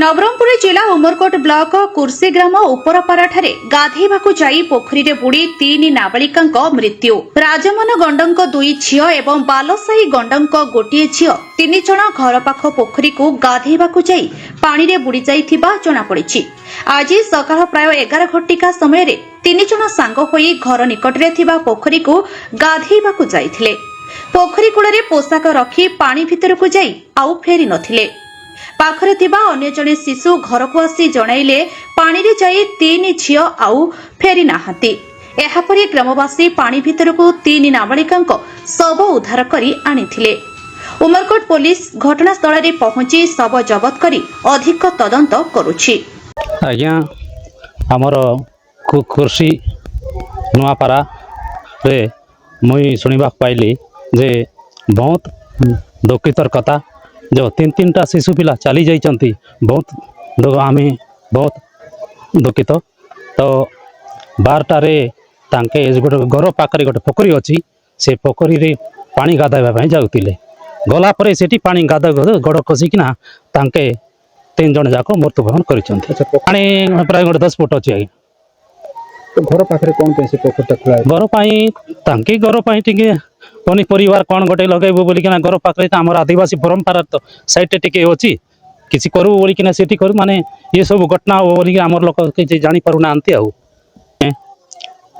नवरंगपुर जिला उमरकोट ब्लॉक कुर्सी ग्राम उपरपाराठारे गाधेइबाकु जाई पोखरी रे बुड़ी 3 नाबालिकांक मृत्यु। राजमन गंडंक 2 झियो एवं बालसाही गंडंक गोटिए झियो 3 जण घर पाख पोखरी को गाधेइबाकु जाई पानी रे बुड़ी जाइथिबा जणा पड़िछि। आज सकाळ प्राय 11 घटिका समय रे 3 जण सांग होई घर निकटरे थिबा पोखरी को गाधेइबाकु जाइथिले। पोखरी कूଳରେ पोशाक रखी पानी भितरकु जाई आउ फेरी नथिले। पाखरे थिबा अन्य जणे शिशु घर को आसी जणाइले पानी रे जाई 3 झियो आउ फेरी नाहांती। एहापरि ग्रामवासी पानी भितरकु 3 नाबालिकांक शव उद्धार करी आनिथिले। उमरकोट पुलिस घटनास्थल रे पहुंची शव जबत करी अधिक तदंत करुछि। आज्ञा हमर कुर्सी नुआपारा रे मुई सुनिबा पाइली जे बहुत दुखितर कथा जो 3-3टा शिशु पिला चली जाइछंती। बहुत आमे बहुत दुखित। तो 12टा रे तांके गोटे घर पाखरे गोटे पोखरी अछि से पोखरी रे पानी गाधाइबा पई जाउतिले। गला परे सेठी पानी गाधा गड़ खसिकिना तांके 3 जण जाको मृत्युवरण करिछंती। पानी प्राय गोटे 10 फुट अछि। तो घर पाखरे कोन कैसे पोखरटा खुला घर पाई तांके घर पाई टिके पनी परिवार कोन गोटे लगेबो बोली किना घर पाखरे त हमर आदिवासी परंपरा तो साइड टिके अछि किछि करू बोली किना सेठी करू माने ये सब घटना हो बोली हमर लोक के जानि पारु नांती आउ।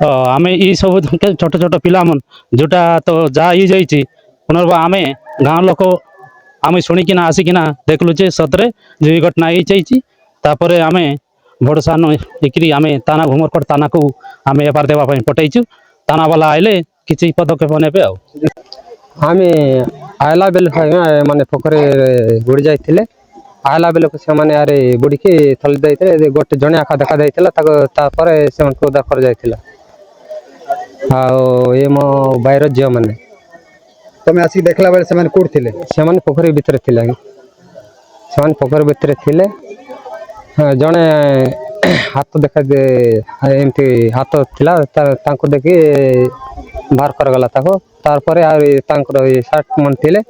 आमे ई सब छोट छोट पिला मन जोटा तो जा ही जाइछि पुनर्वा आमे गांव लोक आमे सुनी किना आसी किना देखलु जे सदरे जे घटना ही चाहिछि। तापरे आमे बड़सान एकरी आमे ताना घुमरकोट ताना को आमे एबार देबा पई पटैछु। ताना वाला आइले किछि पदक्षेप नेबे आउ। आमे आयला बेल माने पोखरे बुड़ी जाइथिले। आयला बेल से माने अरे बुड़ी के थल जाइथिले गोटे जणे आखा देखा जाइथिला तापरे से मन को उद्धार कर जाइथिला। आ ए मो बायर जियो माने तमे आसी देखला बेले से माने कोड थिले से माने पोखरी भीतर थिला से माने पोखरी भीतर थिले। जणे हाथ देखा दे एमती हाथ थिला तांको देखि बाहर कर गला ताको तारपरे आ तांकर 60 मन थिले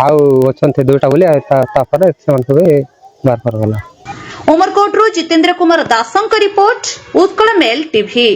आउ अछंते दुटा बोली तापरे से मन को बाहर कर गला। उमरकोट रु जितेंद्र कुमार दासंक रिपोर्ट उत्कल मेल टीवी।